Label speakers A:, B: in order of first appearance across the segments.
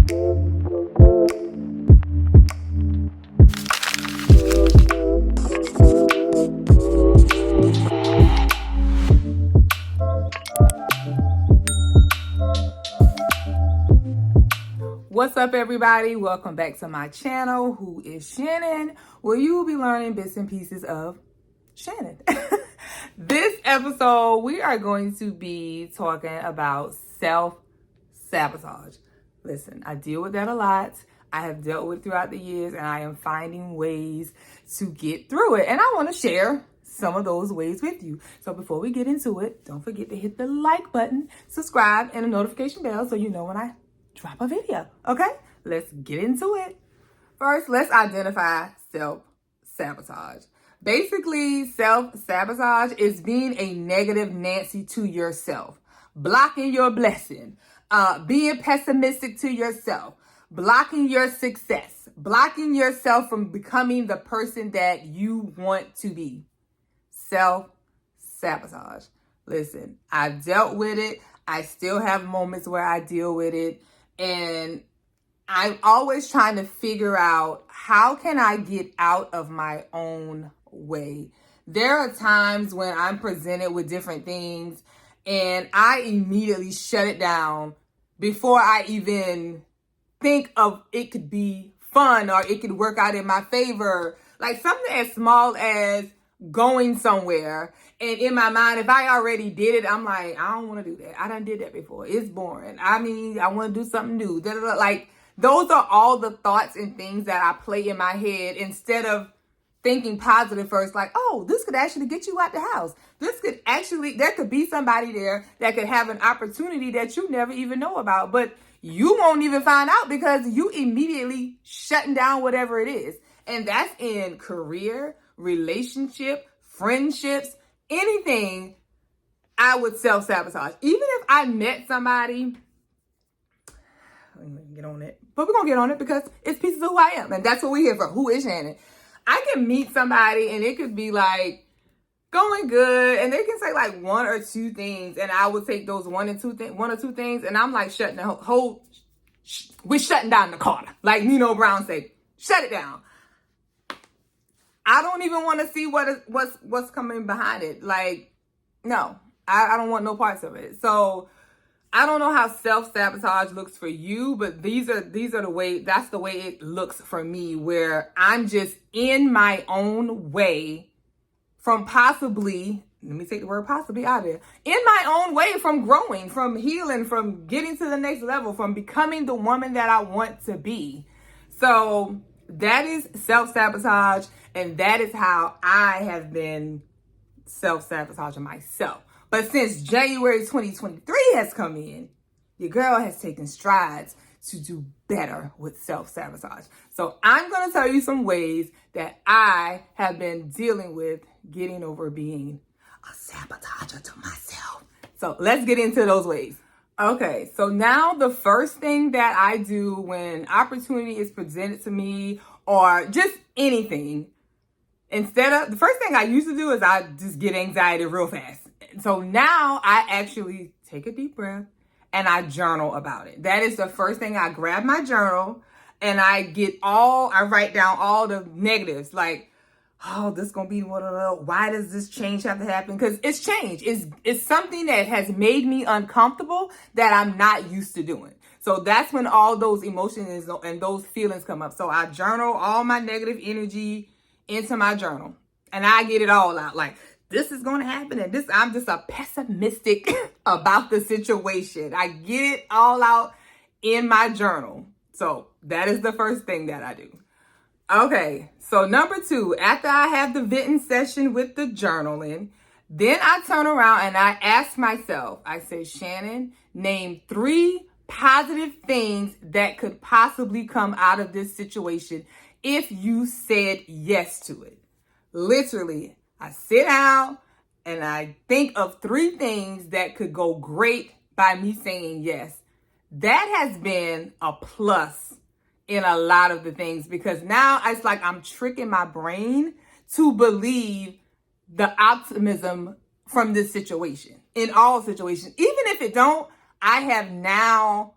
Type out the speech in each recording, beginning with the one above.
A: What's up, everybody? Welcome back to my channel. Who is Shannon? Where you will be learning bits and pieces of Shannon. This episode, we are going to be talking about self-sabotage. Listen, I deal with that a lot. I have dealt with it throughout the years, and I am finding ways to get through it. And I want to share some of those ways with you. So before we get into it, don't forget to hit the like button, subscribe, and the notification bell so you know when I drop a video. Okay, let's get into it. First, let's identify self-sabotage. Basically, self-sabotage is being a negative Nancy to yourself, blocking your blessing, being pessimistic to yourself, blocking your success, blocking yourself from becoming the person that you want to be. Self-sabotage. Listen, I've dealt with it. I still have moments where I deal with it. And I'm always trying to figure out, how can I get out of my own way? There are times when I'm presented with different things and I immediately shut it down before I even think of it could be fun or it could work out in my favor. Like something as small as going somewhere, and in my mind, if I already did it, I'm like, I don't want to do that. I done did that before. It's boring. I mean, I want to do something new. Like, those are all the thoughts and things that I play in my head instead of thinking positive first. Like, oh, this could actually get you out the house. There could be somebody there that could have an opportunity that you never even know about, but you won't even find out because you immediately shutting down whatever it is. And that's in career, relationship, friendships, anything. I would self-sabotage. Even if I met somebody, I'm gonna get on it, but we're gonna get on it because it's pieces of who I am, and that's what we're here for. Who is Shannon? I can meet somebody and it could be like going good, and they can say like one or two things, and I would take those one or two things, and I'm like shutting the whole. We're shutting down the car, like Nino Brown said, shut it down. I don't even want to see what's coming behind it. Like, no, I don't want no parts of it. So I don't know how self-sabotage looks for you, but these are that's the way it looks for me, where I'm just in my own way from possibly, let me take the word possibly out of there, in my own way from growing, from healing, from getting to the next level, from becoming the woman that I want to be. So that is self-sabotage, and that is how I have been self-sabotaging myself. But since January 2023 has come in, your girl has taken strides to do better with self-sabotage. So I'm going to tell you some ways that I have been dealing with getting over being a sabotager to myself. So let's get into those ways. Okay, so now the first thing that I do when opportunity is presented to me, or just anything, the first thing I used to do is I just get anxiety real fast. So now I actually take a deep breath and I journal about it. That is the first thing. I grab my journal and I write down all the negatives, like, oh, this is going to be why does this change have to happen? Because it's change. It's something that has made me uncomfortable that I'm not used to doing. So that's when all those emotions and those feelings come up. So I journal all my negative energy into my journal and I get it all out. Like, this is going to happen, and I'm just a pessimistic about the situation. I get it all out in my journal. So that is the first thing that I do. Okay, so number 2, after I have the venting session with the journaling, then I turn around and I ask myself, I say, Shannon, name 3 positive things that could possibly come out of this situation if you said yes to it. Literally, I sit down and I think of 3 things that could go great by me saying yes. That has been a plus in a lot of the things, because now it's like I'm tricking my brain to believe the optimism from this situation, in all situations. Even if it don't, I have now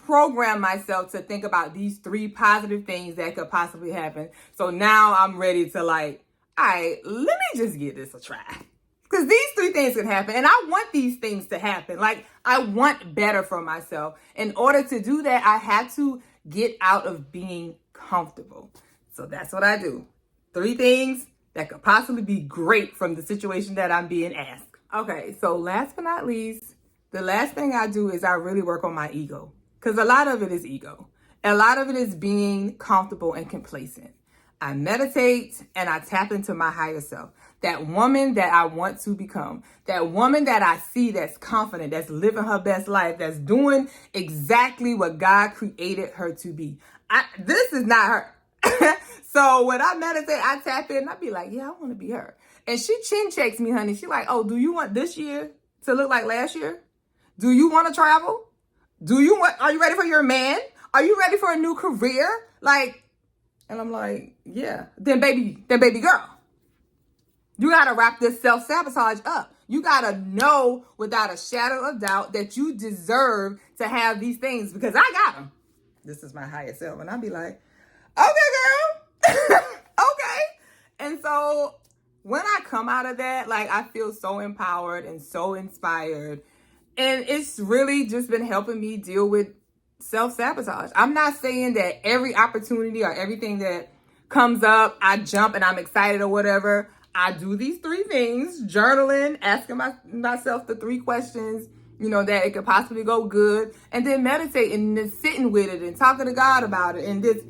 A: program myself to think about these 3 positive things that could possibly happen. So now I'm ready to like, all right, let me just give this a try. Because these 3 things can happen. And I want these things to happen. Like, I want better for myself. In order to do that, I had to get out of being comfortable. So that's what I do. 3 things that could possibly be great from the situation that I'm being asked. Okay, so last but not least, the last thing I do is I really work on my ego. Because a lot of it is ego. A lot of it is being comfortable and complacent. I meditate and I tap into my higher self. That woman that I want to become. That woman that I see that's confident, that's living her best life, that's doing exactly what God created her to be. This is not her. So when I meditate, I tap in and I be like, yeah, I want to be her. And she chin checks me, honey. She like, oh, do you want this year to look like last year? Do you want to travel? Are you ready for your man? Are you ready for a new career? Like, and I'm like, yeah. Then baby girl, you got to wrap this self-sabotage up. You got to know without a shadow of doubt that you deserve to have these things because I got them. This is my higher self. And I'll be like, okay, girl. Okay. And so when I come out of that, like, I feel so empowered and so inspired. And it's really just been helping me deal with self-sabotage. I'm not saying that every opportunity or everything that comes up, I jump and I'm excited or whatever. I do these 3 things: journaling, asking myself the 3 questions, that it could possibly go good, and then meditating and then sitting with it and talking to God about it and just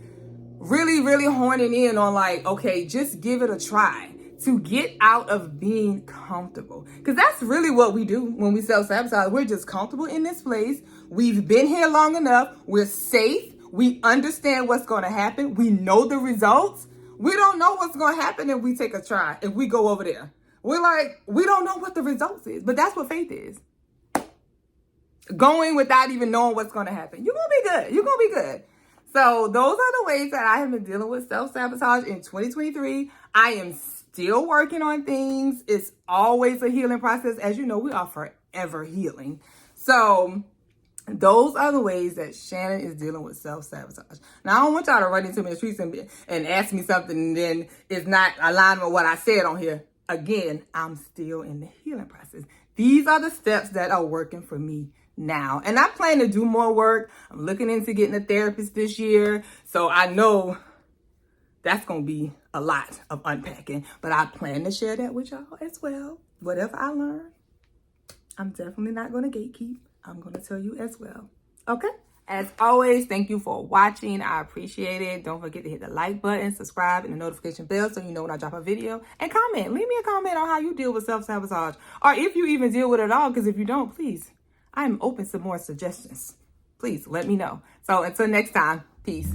A: really, really honing in on like, okay, just give it a try to get out of being comfortable. Because that's really what we do when we self-sabotage. We're just comfortable in this place. We've been here long enough. We're safe. We understand what's going to happen. We know the results. We don't know what's going to happen if we take a try, if we go over there. We're like, we don't know what the results is. But that's what faith is. Going without even knowing what's going to happen. You're going to be good. You're going to be good. So those are the ways that I have been dealing with self-sabotage in 2023. I am still working on things. It's always a healing process. As you know, we are forever healing. So those are the ways that Shannon is dealing with self-sabotage. Now, I don't want y'all to run into me in the streets and ask me something and then it's not aligned with what I said on here. Again, I'm still in the healing process. These are the steps that are working for me now. And I plan to do more work. I'm looking into getting a therapist this year. So I know that's going to be a lot of unpacking. But I plan to share that with y'all as well. Whatever I learn, I'm definitely not going to gatekeep. I'm going to tell you as well. Okay? As always, thank you for watching. I appreciate it. Don't forget to hit the like button, subscribe, and the notification bell so you know when I drop a video. And comment. Leave me a comment on how you deal with self-sabotage. Or if you even deal with it at all. Because if you don't, please, I'm open to more suggestions. Please let me know. So until next time, peace.